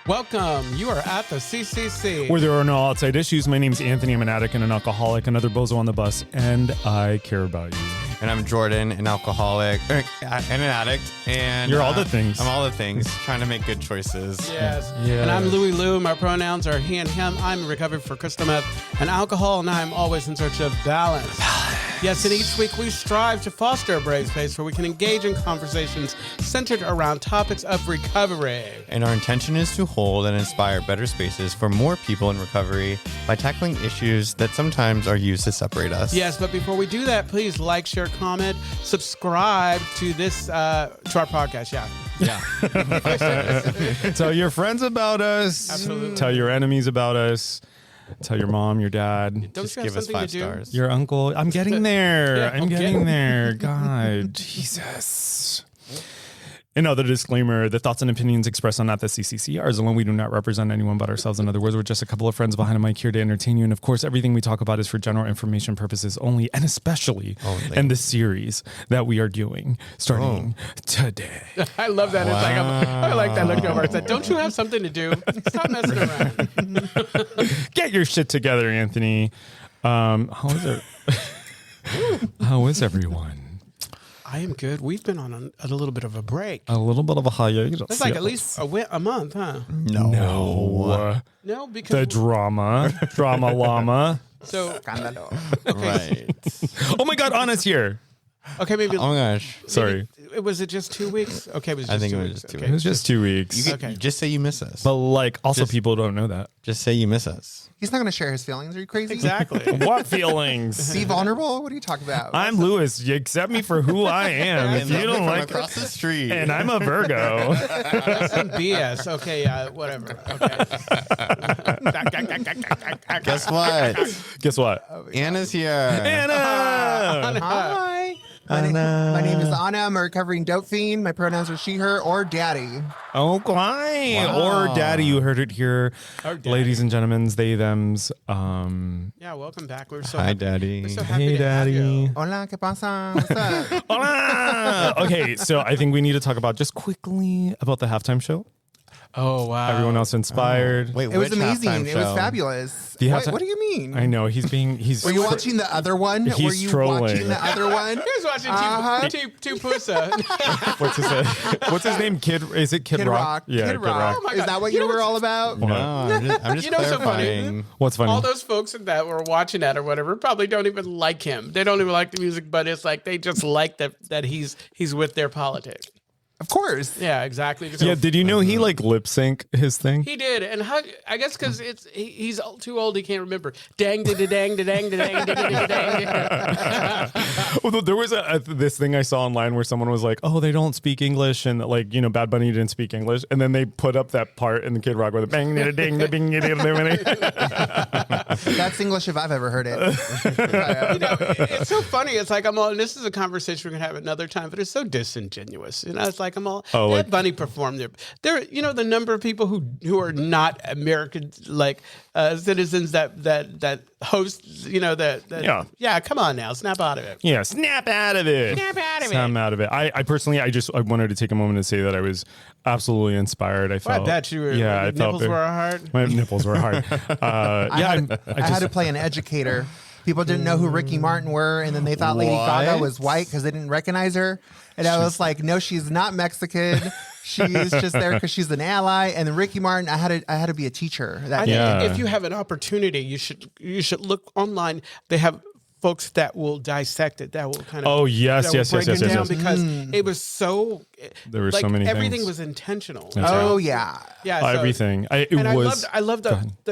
Welcome. You are at the CCC. Where there are no outside issues. My name is Anthony. I'm an addict and an alcoholic, another bozo on the bus, and I care about you. And I'm Jordan, an alcoholic and an addict. And You're all the things. I'm all the things, trying to make good choices. Yes. Yes. And I'm LouiLou. My pronouns are he and him. I'm recovered for crystal meth and alcohol, and I'm always in search of balance. Yes, and each week we strive to foster a brave space where we can engage in conversations centered around topics of recovery. And our intention is to hold and inspire better spaces for more people in recovery by tackling issues that sometimes are used to separate us. Yes, but before we do that, please like, share, comment, subscribe to this to our podcast. Yeah. Tell your friends about us. Absolutely. Tell your enemies about us. Tell your mom, your dad, Don't Just you have give us something 5 to do? stars. your uncle. I'm getting there. Yeah, I'm okay. getting there. God, Jesus. Another disclaimer, the thoughts and opinions expressed on At the CCC are alone. We do not represent anyone but ourselves. In other words, we're just a couple of friends behind a mic here to entertain you. And of course, everything we talk about is for general information purposes only, and especially in the series that we are doing starting today. I love that. It's like I like that look over. I said, "Don't you have something to do? Stop messing around." Get your shit together, Anthony. How is it? How is everyone? I am good. We've been on a little bit of a break. A little bit of a hiatus. It's like at least a month, huh? No. No, because The drama llama. so Right. Oh my God, Anna's here. okay, maybe. Oh my gosh. Sorry. Was it just 2 weeks? Okay, it was just I think 2 it was weeks. just 2 Okay. It was just 2 weeks. Okay. Just say you miss us. But like, also Just- people don't know that. Just say you miss us. He's not going to share his feelings. Are you crazy? Exactly. What feelings? Be vulnerable? What are you talking about? I'm Lewis. You accept me for who I am. If you don't From like across the street. and I'm a Virgo. That's some BS. Okay, whatever. Okay. Guess what? Guess what? Anna's here. Anna! Hi. My name is Anna. I'm a recovering dope fiend. My pronouns are she, her, or daddy. Okay. Wow. Or daddy, you heard it here. Or daddy. Ladies and gentlemen, they, thems. Yeah, welcome back. We're so Hi, happy. Daddy. We're so happy Hey, to have daddy. you. Hola, ¿qué pasa? What's up? Hola! Okay, so I think we need to talk about just quickly about the halftime show. Oh wow. Everyone else inspired. Wait, It was which amazing. halftime It was show? fabulous. The What, halftime- what do you mean? I know he's Were you watching the other one? He's Were you trolling. watching the other one? He was watching Uh-huh. Two Pusa. What's his name? Is it Kid, Kid Rock. Yeah, Kid Rock. Oh my Is God. that what You you know were what's- all about? No, I'm just You know what's so funny? clarifying. What's funny? All those folks that were watching that or whatever probably don't even like him. They don't even like the music, but it's like they just like that he's with their politics. Of course. Yeah, exactly. Yeah, did you know he like lip sync his thing? He did, and I guess because he's too old, he can't remember. Dang, da da dang, da dang, da dang, da da dang. Although there was this thing I saw online where someone was like, "Oh, they don't speak English," and like Bad Bunny didn't speak English, and then they put up that part in the Kid Rock with a bang, da ding, da bing, da ding, That's English if I've ever heard it. It's so funny. It's like and this is a conversation we're gonna have another time, but it's so disingenuous. It's like like- Bunny performed there. The number of people who are not American citizens that host. Yeah. Come on now, snap out of it. Yeah, snap out of it. Snap out of it. Snap out of it. I personally, I wanted to take a moment to say that I was absolutely inspired. I I felt. bet you were. Yeah, your I felt nipples were hard. My nipples were hard. I had to play an educator. People didn't know who Ricky Martin were, and then they thought Lady Gaga was white because they didn't recognize her. And I was like, no, she's not Mexican. She's just there because she's an ally. And then Ricky Martin, I had to be a teacher. I Yeah. think if you have an opportunity, you should look online. They have folks that will dissect it. That will kind of Oh, yes, that will yes, break yes, it yes, down yes. because it was so. There were so many everything things. was intentional. That's Oh right. yeah. Yeah, so- Everything. I loved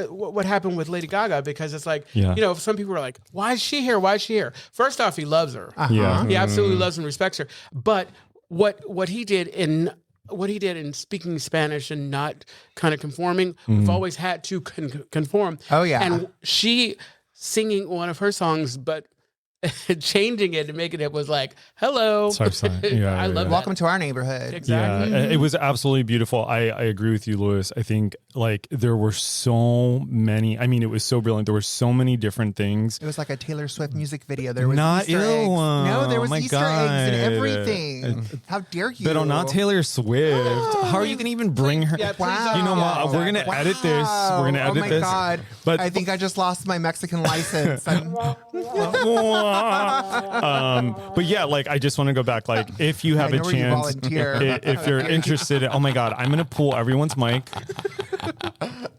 what happened with Lady Gaga because it's like Yeah. some people were like, why is she here? Why is she here? First off, he loves her. Yeah. He absolutely loves and respects her. But what he did in speaking Spanish and not kind of conforming, we've always had to conform. Oh, yeah. And she singing one of her songs, but changing it and making it was like, hello. Sorry. I love that. Welcome to our neighborhood. Exactly. Yeah, it was absolutely beautiful. I agree with you, Louis. I think like there were so many. I mean, it was so brilliant. There were so many different things. It was like a Taylor Swift music video. There was Not Easter eggs. No, there oh was my Easter God. eggs and everything. How dare you? But not Taylor Swift. How are you going to even bring her? Yeah, please Wow. don't. You know what? Yeah, We're going to edit this. We're going to edit oh my this. God. But I think I just lost my Mexican license. but yeah, like I just want to go back. Like if you have I a know where you chance, volunteer. if you're interested in, oh my God, I'm going to pull everyone's mic.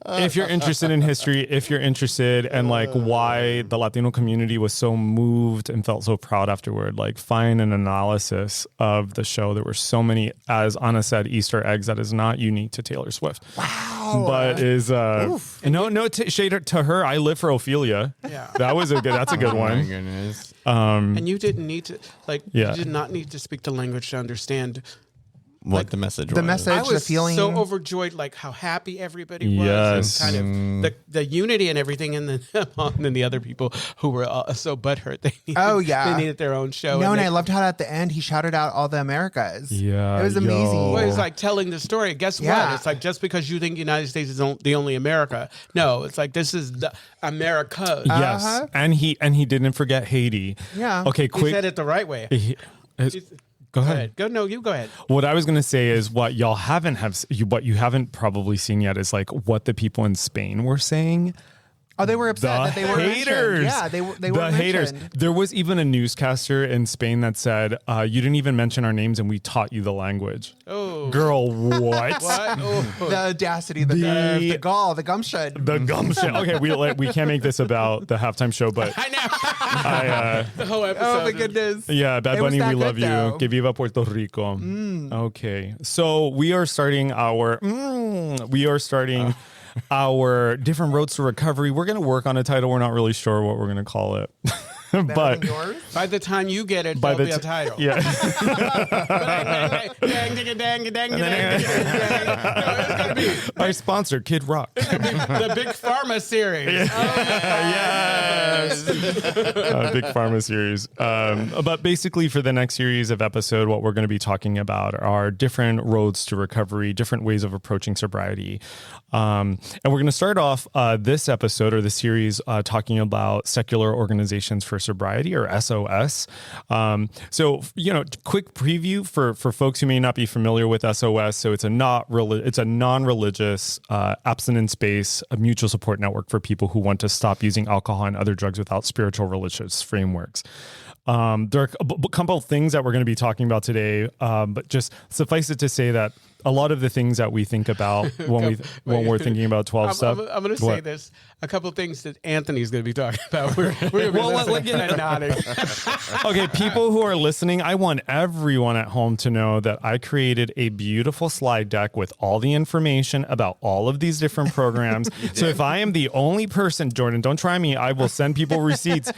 If you're interested in history, if you're interested in like why the Latino community was so moved and felt so proud afterward, like find an analysis of the show. There were so many, as Anna said, Easter eggs that is not unique to Taylor Swift. Wow. But is shade to her. I live for Ophelia. Yeah. That's a good Oh my one. goodness. And you didn't need to, Yeah. you did not need to speak the language to understand. What the message was. the message, I was the feeling. so overjoyed, like how happy everybody was. Yes. And kind of the unity and everything. And then, and then the other people who were so butthurt. They needed their own show. No, and they, I loved how at the end he shouted out all the Americas. Yeah, It was amazing. yo. well, it's like telling the story. Guess Yeah. what? It's like just because you think the United States is the only America. No, it's like this is the America. Yes, Uh-huh. and he didn't forget Haiti. Yeah. Okay, He quick. said it the right way. Go Go ahead. ahead. Go. No, you go ahead. What I was gonna say is what y'all what you haven't probably seen yet is like what the people in Spain were saying. Oh, they were upset that they were haters. Yeah, they were the haters. mentioned. There was even a newscaster in Spain that said, "You didn't even mention our names, and we taught you the language." Oh, Girl, what? what? Oh. The audacity, the gall, the gumption. The gumption. Okay, we can't make this about the halftime show, but I know. I. The whole episode. Oh my goodness. Yeah, Bad It was Bunny, that we good, love you. though. Que viva Puerto Rico. Okay, so we are starting our our different roads to recovery. We're going to work on a title. We're not really sure what we're going to call it, but Yours? By the time you get it, by there'll the be a title. yeah. It's gonna be Our sponsor, Kid Rock. the Big Pharma series. Yes. Big Pharma series. But basically, for the next series of episode, what we're going to be talking about are different roads to recovery, different ways of approaching sobriety. And we're going to start off this episode or the series talking about secular organizations for sobriety, or SOS. So, quick preview for folks who may not be familiar with SOS. So it's a non-religious abstinence-based mutual support network for people who want to stop using alcohol and other drugs without spiritual religious frameworks. There are a couple of things that we're going to be talking about today, but just suffice it to say that a lot of the things that we think about when we're thinking about 12 step. I'm going to say this. A couple of things that Anthony's going to be talking about. We're going to be listening and nodding. Okay, people who are listening, I want everyone at home to know that I created a beautiful slide deck with all the information about all of these different programs. So if I am the only person, Jordan, don't try me. I will send people receipts.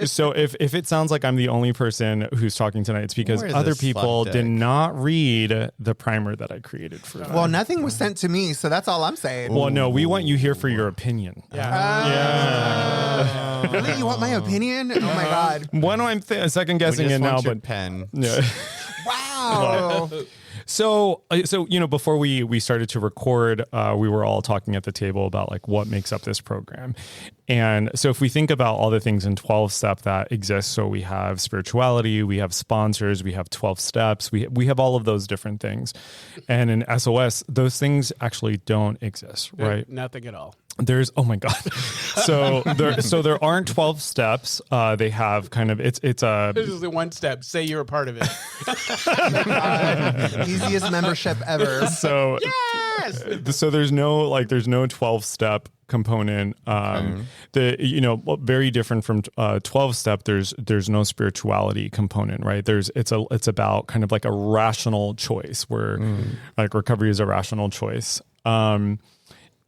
So if it sounds like I'm the only person who's talking tonight, it's because Where is other this people slide did deck? not read the primer that I created for them. Well, nothing was sent to me, so that's all I'm saying. Well, no, we want you here for your opinion. Really? You want my opinion? Oh my God. One, I'm second guessing it now, but pen. yeah. Wow. So before we started to record, we were all talking at the table about like what makes up this program. And so if we think about all the things in 12 step that exist, so we have spirituality, we have sponsors, we have 12 steps, we have all of those different things. And in SOS, those things actually don't exist, right? Nothing at all. There's oh my god, so there aren't 12 steps. They have kind of it's a This is the one step. Say you're a part of it. Easiest membership ever. so Yes. so there's no 12 step component. Very different from 12 step. There's no spirituality component, right? It's about kind of like a rational choice where like recovery is a rational choice.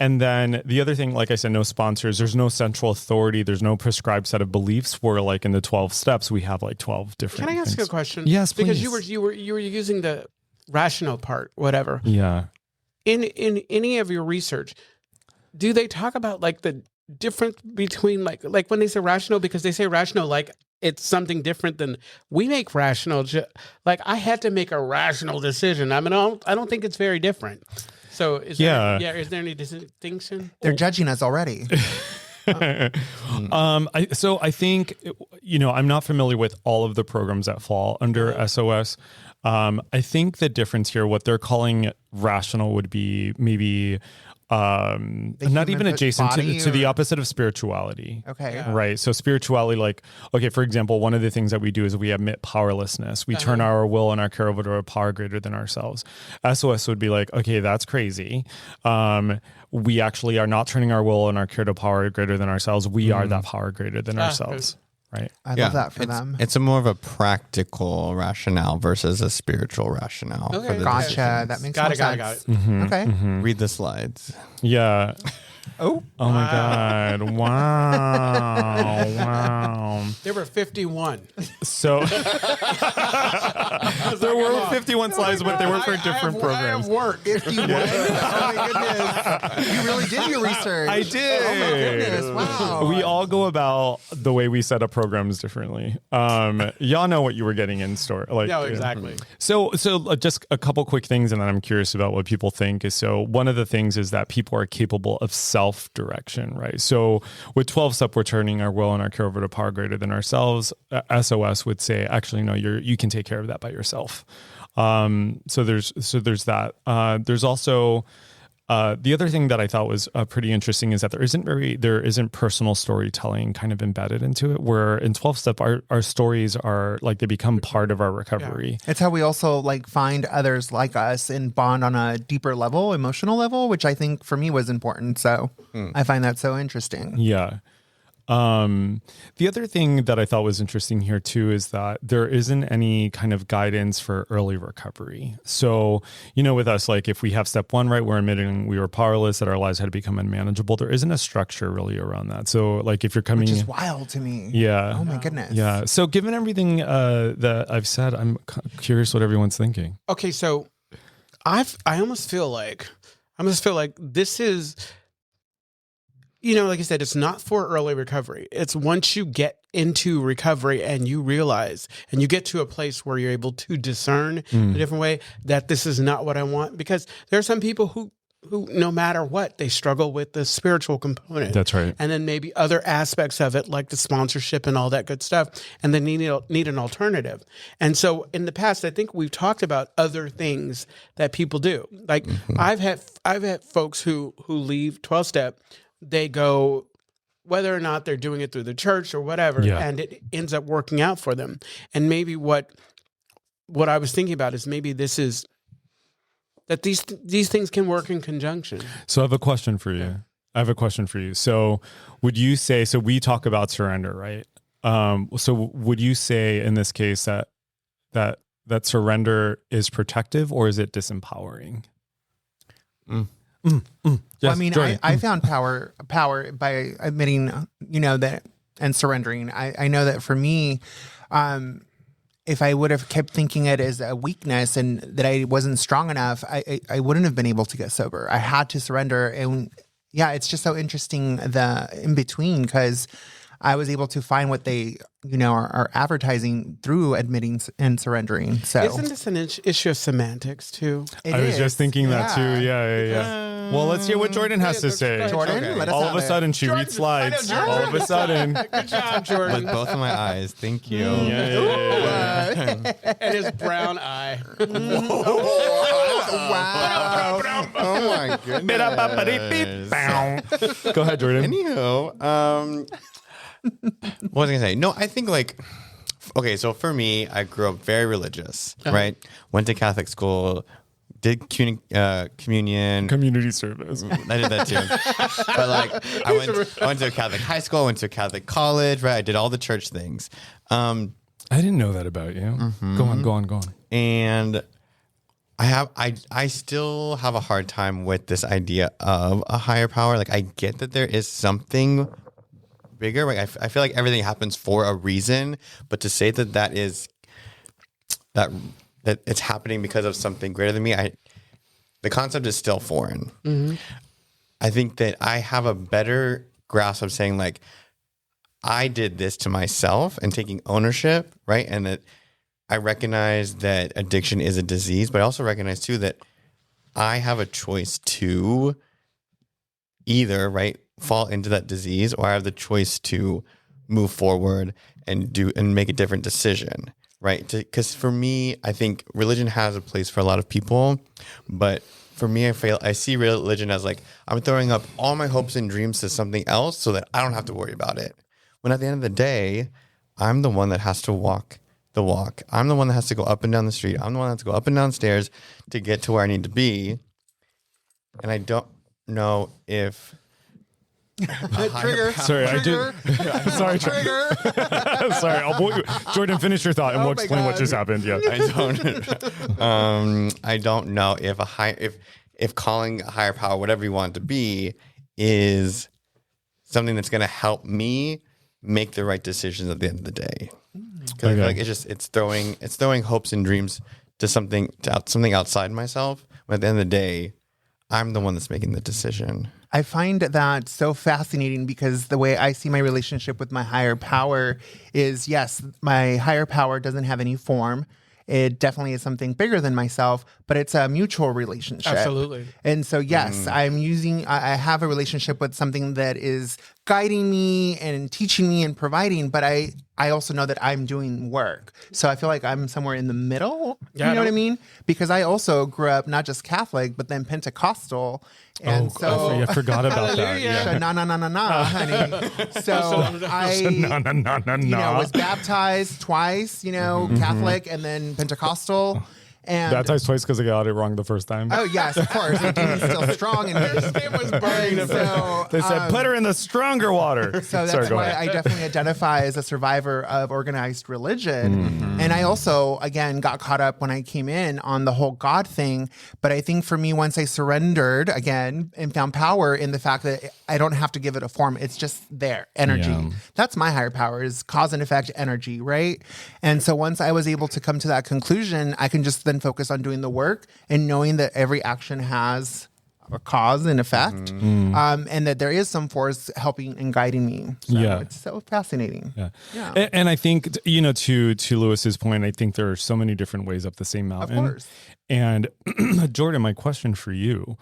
And then the other thing, like I said, no sponsors, there's no central authority, there's no prescribed set of beliefs where like in the 12 steps, we have like 12 different Can I ask things. you a question? Yes, please. Because you were using the rational part, whatever. Yeah. In any of your research, do they talk about like the difference between like when they say rational, because they say rational like it's something different than we make rational. Like I had to make a rational decision. I mean, I don't think it's very different. So is there any distinction? They're judging us already. I think, I'm not familiar with all of the programs that fall under SOS. I think the difference here, what they're calling rational would be maybe not even adjacent to the opposite of spirituality. Okay. Yeah. Right. So spirituality, like, okay, for example, one of the things that we do is we admit powerlessness. We turn our will and our care over to a power greater than ourselves. SOS would be like, okay, that's crazy. We actually are not turning our will and our care to power greater than ourselves. We are that power greater than ourselves. Right. I love that for them. It's a more of a practical rationale versus a spiritual rationale. Okay. For the Gotcha. decisions. That makes Got more it. sense. Got it. Okay. Read the slides. Yeah. Oh my God. Wow. There were 51. So there were 51 slides, but they were for different programs. I have work. 51. Oh my goodness. You really did your research. I did. Oh my goodness. Wow. We all go about the way we set up programs differently. Y'all know what you were getting in store. No, exactly. So just a couple quick things, and then I'm curious about what people think. So one of the things is that people are capable of self-direction, right? So with 12-step, we're turning our will and our care over to power greater than ourselves. SOS would say, actually, no, you can take care of that by yourself. So there's that. There's also the other thing that I thought was pretty interesting is that there isn't personal storytelling kind of embedded into it, where in 12-step, our stories are like, they become part of our recovery. Yeah. It's how we also like find others like us and bond on a deeper level, emotional level, which I think for me was important. So I find that so interesting. Yeah. The other thing that I thought was interesting here too is that there isn't any kind of guidance for early recovery. So, with us, like if we have step 1, right, we're admitting we were powerless, that our lives had become unmanageable. There isn't a structure really around that. So like if you're coming, which is wild to me. Yeah. Oh my goodness. Yeah. So given everything that I've said, I'm curious what everyone's thinking. Okay, so I almost feel like this is, like I said, it's not for early recovery. It's once you get into recovery and you realize and you get to a place where you're able to discern a different way that this is not what I want. Because there are some people who no matter what, they struggle with the spiritual component. That's right. And then maybe other aspects of it, like the sponsorship and all that good stuff, and they need an alternative. And so in the past, I think we've talked about other things that people do. Like I've had folks who leave 12-step, they go, whether or not they're doing it through the church or whatever, and it ends up working out for them. And maybe what I was thinking about is maybe this is that these things can work in conjunction. So I have a question for you. So would you say, so we talk about surrender, right? So would you say in this case that surrender is protective, or is it disempowering? Yes, well, I mean, Jordan. I found power by admitting, that and surrendering. I know that for me, if I would have kept thinking it as a weakness and that I wasn't strong enough, I wouldn't have been able to get sober. I had to surrender. And yeah, it's just so interesting, the in between, because I was able to find what they, are advertising through admitting and surrendering. So isn't this an issue of semantics too? I was just thinking that too. Yeah. Well, let's hear what Jordan has to say. Jordan, let us all have of a it. sudden, she reads slides. All of a sudden. Good job, Jordan. With both of my eyes. Thank you. Yeah. And his brown eye. Wow. Oh my goodness. Go ahead, Jordan. Anyhow, what was I gonna say? No, I think okay, so for me, I grew up very religious, right? Went to Catholic school, did communion, Community service. I did that too. But I went to a Catholic high school, went to a Catholic college, right? I did all the church things. I didn't know that about you. Go on. And I still have a hard time with this idea of a higher power. I get that there is something bigger. I feel like everything happens for a reason, but to say that it's happening because of something greater than me, the concept is still foreign. I think that I have a better grasp of saying I did this to myself and taking ownership, right? And that I recognize that addiction is a disease, but I also recognize too that I have a choice to either, right, fall into that disease, or I have the choice to move forward and make a different decision, right? Because for me, I think religion has a place for a lot of people, but for me, I see religion as like, I'm throwing up all my hopes and dreams to something else so that I don't have to worry about it. When at the end of the day, I'm the one that has to walk the walk. I'm the one that has to go up and down the street. I'm the one that has to go up and down stairs to get to where I need to be. And I don't know if Trigger. Sorry, Trigger. Sorry, Trigger. Sorry. Jordan, finish your thought, and we'll my explain what God. just happened. Yeah. I don't know if calling a higher power, whatever you want it to be, is something that's going to help me make the right decisions at the end of the day. Because I feel like it's throwing hopes and dreams to something outside myself. But at the end of the day, I'm the one that's making the decision. I find that so fascinating because the way I see my relationship with my higher power is, yes, my higher power doesn't have any form. It definitely is something bigger than myself, but it's a mutual relationship. Absolutely. And so, yes, I have a relationship with something that is guiding me and teaching me and providing, but I also know that I'm doing work. So I feel like I'm somewhere in the middle. Yeah, You know what I mean? Because I also grew up not just Catholic, but then Pentecostal. And I forgot about that. Hallelujah. Na, honey. So I was baptized twice, Catholic and then Pentecostal. And Baptized twice because I got it wrong the first time. oh yes, of course, the demon's still strong in me. It was burning. So They said, put her in the stronger water. So that's Sorry, go why ahead. I definitely identify as a survivor of organized religion. And I also, again, got caught up when I came in on the whole God thing. But I think for me, once I surrendered again and found power in the fact that I don't have to give it a form, it's just there, energy. Yeah. That's my higher power, is cause and effect energy, right? And so once I was able to come to that conclusion, I can just then focus on doing the work and knowing that every action has a cause and effect, and that there is some force helping and guiding me. So Yeah. it's so fascinating. Yeah. Yeah. And I think, to Lewis's point, I think there are so many different ways up the same mountain. Of course. And Jordan, my question for you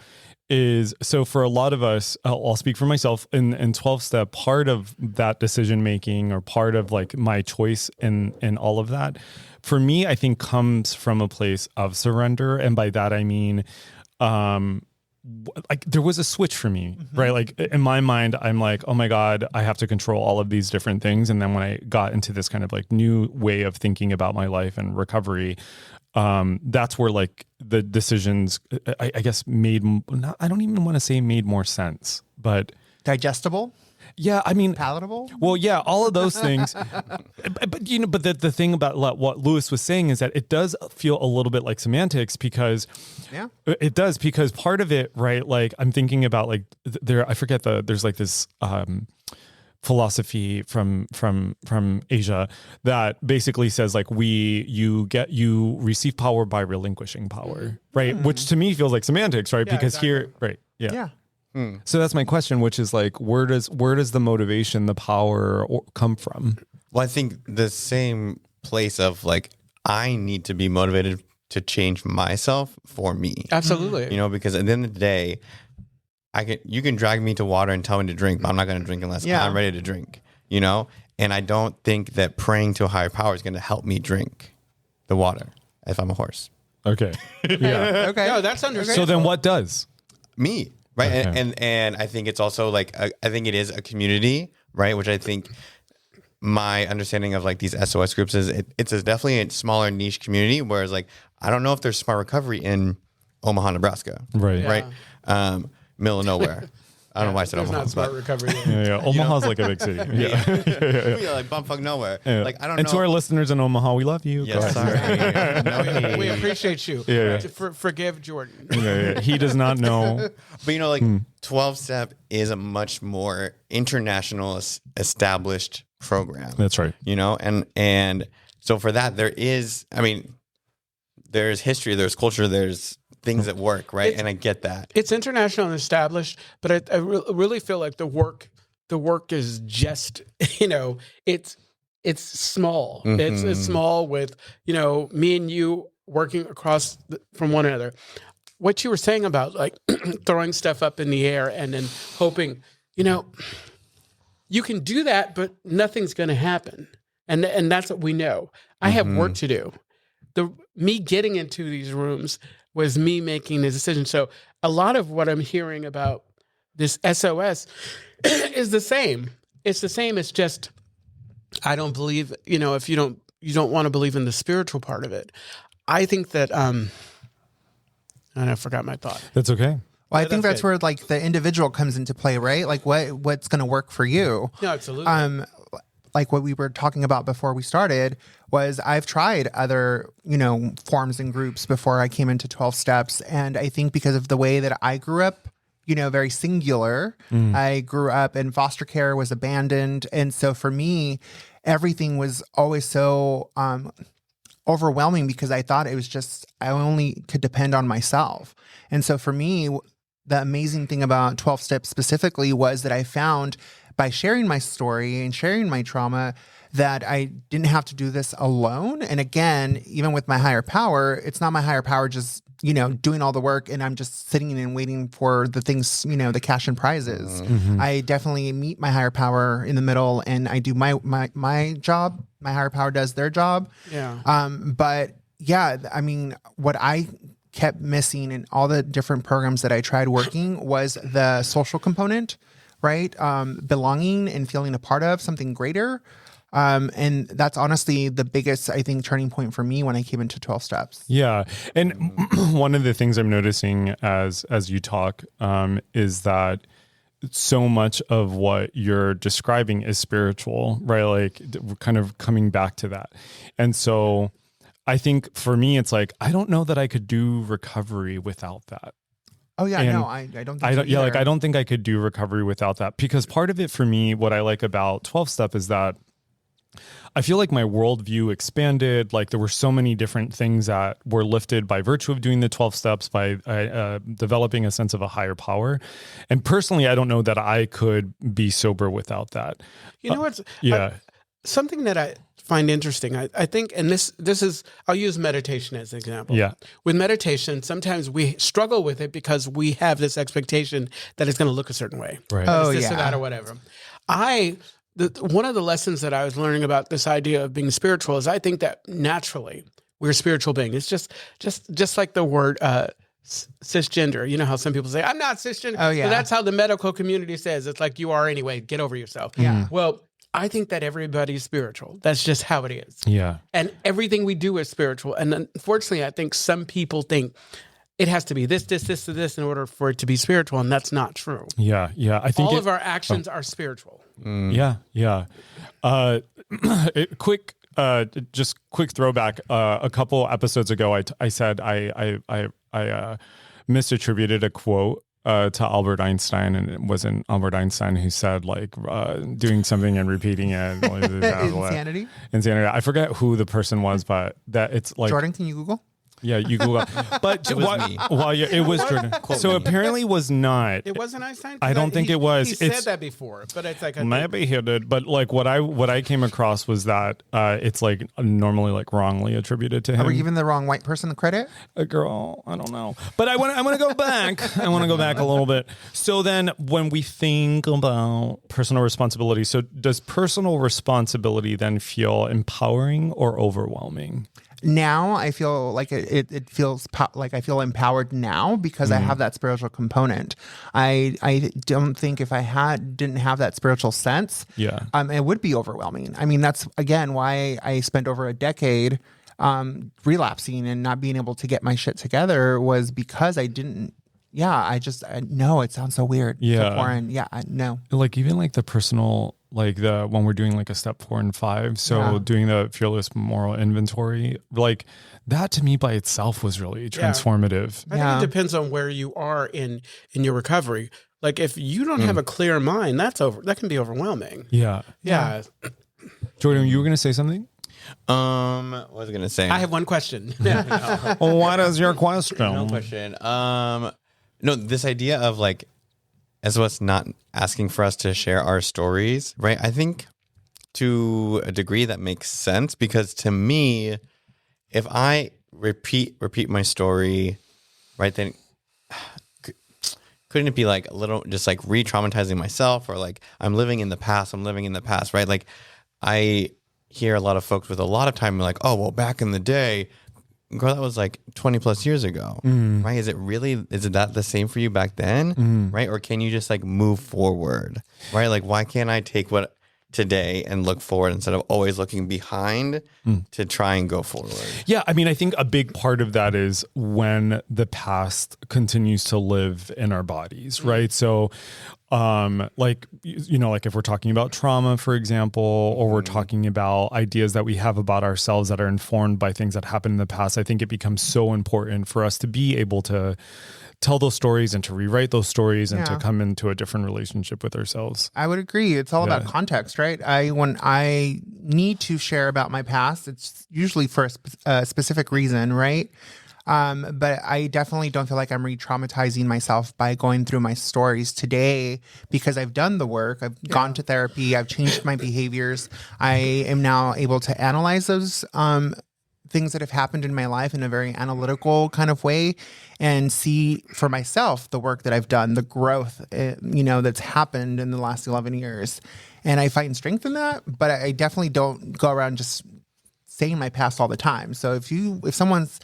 is, so for a lot of us, I'll speak for myself, in 12-step, part of that decision-making or part of like my choice in all of that, for me, I think comes from a place of surrender. And by that, I mean, like there was a switch for me, right? Like in my mind, I'm like, oh my God, I have to control all of these different things. And then when I got into this kind of like new way of thinking about my life and recovery, that's where like the decisions, I guess I don't even want to say made more sense, but Digestible, yeah, I mean, palatable. well, yeah, all of those things. but the thing about what Lewis was saying is that it does feel a little bit like semantics, because Yeah. it does, because part of it, right? Like I'm thinking about like there's like this philosophy from Asia that basically says like you receive power by relinquishing power, right? Which to me feels like semantics, right? Yeah, because exactly. here, right? Yeah. Yeah. So that's my question, which is like, where does the motivation, the power come from? Well, I think the same place of like, I need to be motivated to change myself for me. Absolutely. Because at the end of the day, you can drag me to water and tell me to drink, but I'm not going to drink unless I'm ready to drink, And I don't think that praying to a higher power is going to help me drink the water if I'm a horse. Okay. Yeah. Okay. No, that's So understandable. then what does? Me, right? Okay. And I think it's also like, I think it is a community, right? Which I think my understanding of like these SOS groups is it's definitely a smaller niche community, whereas like, I don't know if there's smart recovery in Omaha, Nebraska. Right. Right. Middle of nowhere. I don't know why I said There's Omaha. not smart recovery. Yeah. Omaha's like a big city. Yeah. Like bumfuck nowhere. Yeah. Like I don't and know. to our listeners in Omaha, we love you. Yes, Go ahead. sorry. We appreciate you. Yeah. Forgive Jordan. Yeah. He does not know. But 12-step is a much more international established program. That's right. And so for that there's history, there's culture, there's things that work, right? And I get that. It's international and established, but I really feel like the work the work is just, it's small. It's small with, me and you working across from one another. What you were saying about like throwing stuff up in the air and then hoping, you can do that, but nothing's going to happen. And that's what we know. I have work to do. Me getting into these rooms was me making the decision. So a lot of what I'm hearing about this SOS is the same. It's the same. It's just, I don't believe, if you don't want to believe in the spiritual part of it. I think that, and I forgot my thought. That's okay. Well, I think that's where like the individual comes into play, right? Like what's going to work for you. No, absolutely. Like what we were talking about before we started was I've tried other, forms and groups before I came into 12 steps. And I think because of the way that I grew up, very singular, I grew up in foster care, was abandoned. And so for me, everything was always so, overwhelming because I thought it was just, I only could depend on myself. And so for me, the amazing thing about 12 steps specifically was that I found by sharing my story and sharing my trauma that I didn't have to do this alone. And again, even with my higher power, it's not my higher power just, doing all the work and I'm just sitting and waiting for the things, the cash and prizes. I definitely meet my higher power in the middle and I do my job. My higher power does their job. Yeah. But yeah, I mean, what I kept missing in all the different programs that I tried working was the social component, right? Belonging and feeling a part of something greater. And that's honestly the biggest, I think, turning point for me when I came into 12 steps. Yeah. And one of the things I'm noticing as you talk, is that so much of what you're describing is spiritual, right? Like kind of coming back to that. And so I think for me, it's like, I don't know that I could do recovery without that. Oh yeah, and no, I don't think so yeah, like either. I don't think I could do recovery without that, because part of it for me, what I like about 12 step is that I feel like my worldview expanded. Like there were so many different things that were lifted by virtue of doing the 12 steps, by developing a sense of a higher power. And personally, I don't know that I could be sober without that. You know what's Yeah. something that I find interesting. I think, and this is, I'll use meditation as an example. Yeah. With meditation, sometimes we struggle with it because we have this expectation that it's going to look a certain way. Right. That Oh, it's this or yeah. that or whatever. One of the lessons that I was learning about this idea of being spiritual is I think that naturally we're spiritual beings. It's just like the word cisgender. You know how some people say, I'm not cisgender. Oh, yeah. So that's how the medical community says. It's like you are anyway. Get over yourself. Yeah. Well, I think that everybody's spiritual. That's just how it is. Yeah. And everything we do is spiritual. And unfortunately, I think some people think it has to be this in order for it to be spiritual. And that's not true. Yeah. Yeah. I think All of our actions are spiritual. Yeah. Yeah. Quick throwback. A couple episodes ago, I said I misattributed a quote to Albert Einstein, and it wasn't Albert Einstein who said like doing something and repeating it. Insanity. Insanity. I forget who the person was, but that it's like Jordan, can you Google? Yeah, you Google. But It was me. Well, yeah, it was Jordan. So apparently was not. It wasn't Einstein? I don't think it was. He It's- said that before, but it's like Maybe he did, but like what I came across was that it's like normally like wrongly attributed to him. Are we giving the wrong white person the credit? A girl, I don't know, but I want to go back. I want to go back a little bit. So then, when we think about personal responsibility, so does personal responsibility then feel empowering or overwhelming? Now I feel like it feels like I feel empowered now because I have that spiritual component. I don't think if I didn't have that spiritual sense, it would be overwhelming. I mean, that's again why I spent over a decade relapsing and not being able to get my shit together, was because I didn't. Yeah, I know it sounds so weird. Yeah. So foreign. Yeah, no. Like even like the personal, like when we're doing like a step 4 and 5, so doing the fearless moral inventory, like that to me by itself was really transformative. I think it depends on where you are in your recovery. Like if you don't have a clear mind, that can be overwhelming. Yeah. Jordan, you were gonna say something? What was I gonna say? I have one question. What is your question? No question. No, this idea of like SOS not asking for us to share our stories, right? I think to a degree that makes sense, because to me, if I repeat my story, right, then couldn't it be like a little just like re-traumatizing myself, or like I'm living in the past, right? Like I hear a lot of folks with a lot of time like, oh, well, back in the day, girl, that was like 20 plus years ago, right? Is it that the same for you back then, right? Or can you just like move forward, right? Like, why can't I take what today and look forward instead of always looking behind to try and go forward? Yeah, I mean, I think a big part of that is when the past continues to live in our bodies, right? So, like, you know, like if we're talking about trauma, for example, or we're talking about ideas that we have about ourselves that are informed by things that happened in the past, I think it becomes so important for us to be able to tell those stories and to rewrite those stories and to come into a different relationship with ourselves. I would agree. It's all about context, right? When I need to share about my past, it's usually for a specific reason, right? But I definitely don't feel like I'm re-traumatizing myself by going through my stories today, because I've done the work. I've gone to therapy. I've changed my behaviors. I am now able to analyze those things that have happened in my life in a very analytical kind of way, and see for myself the work that I've done, the growth, that's happened in the last 11 years. And I find strength in that, but I definitely don't go around just saying my past all the time. So if someone's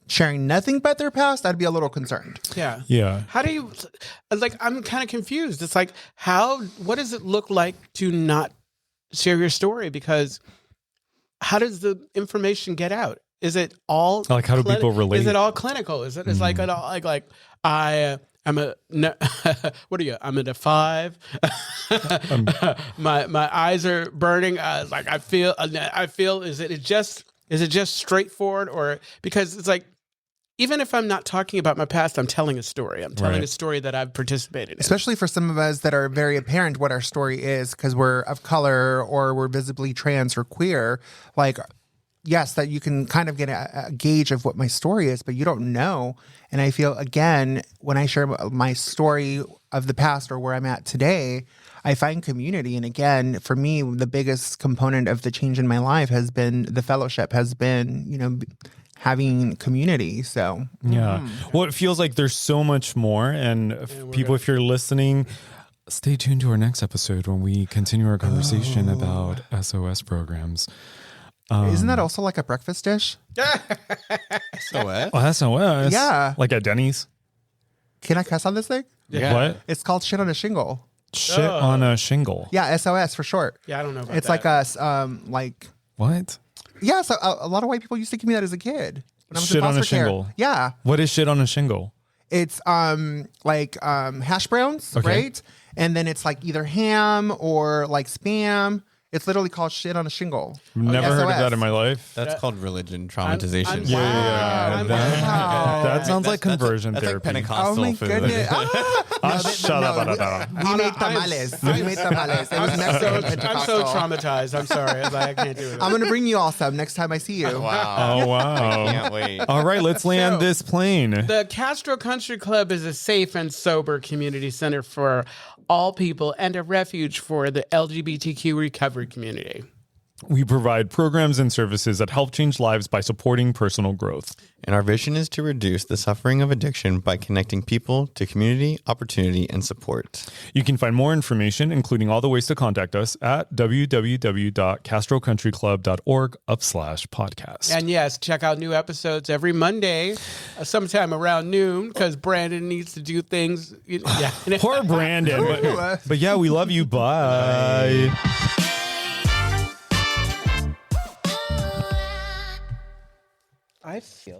sharing nothing but their past, I'd be a little concerned. Yeah. Yeah. How do you, like, I'm kind of confused. It's like, what does it look like to not share your story? Because how does the information get out? Is it all like, how do people relate? Is it all clinical? Is it? It's like I am a what are you? I'm at a 5. my eyes are burning. Like I feel. Is it just straightforward, or because it's like, even if I'm not talking about my past, I'm telling a story. I'm telling a story that I've participated in. Especially for some of us that are very apparent what our story is because we're of color or we're visibly trans or queer. Like, yes, that you can kind of get a gauge of what my story is, but you don't know. And I feel, again, when I share my story of the past or where I'm at today, I find community. And again, for me, the biggest component of the change in my life has been the fellowship, has been, having community. So well, it feels like there's so much more. And if you're listening, stay tuned to our next episode when we continue our conversation about SOS programs. Isn't that also like a breakfast dish? SOS? Oh, SOS. Yeah. Like at Denny's. Can I cuss on this thing? Yeah. What? It's called shit on a shingle. Shit on a shingle. Yeah, SOS for short. Yeah, I don't know about it's that. like What? yeah, so a lot of white people used to give me that as a kid. When I was in Shit on a foster care. shingle. Yeah. What is shit on a shingle? It's hash browns, Okay. right? And then it's like either ham or like Spam. It's literally called shit on a shingle. Never heard of SOS. that in my life. That's called religion traumatization. Yeah. Wow. That sounds like conversion That's like therapy. Oh Pentecostal my food. goodness. Shut up. We made tamales. We made tamales. It was Mexican I'm Pentecostal. so traumatized. I'm sorry. I can't do it. I'm going to bring you all some next time I see you. Wow. Oh, wow. Can't wait. All right, let's land this plane. The Castro Country Club is a safe and sober community center for all people and a refuge for the LGBTQ recovery community. We provide programs and services that help change lives by supporting personal growth. And our vision is to reduce the suffering of addiction by connecting people to community, opportunity, and support. You can find more information, including all the ways to contact us, at www.castrocountryclub.org/podcast. And yes, check out new episodes every Monday, sometime around noon, because Brandon needs to do things. Yeah. Poor Brandon. But yeah, we love you. Bye. I feel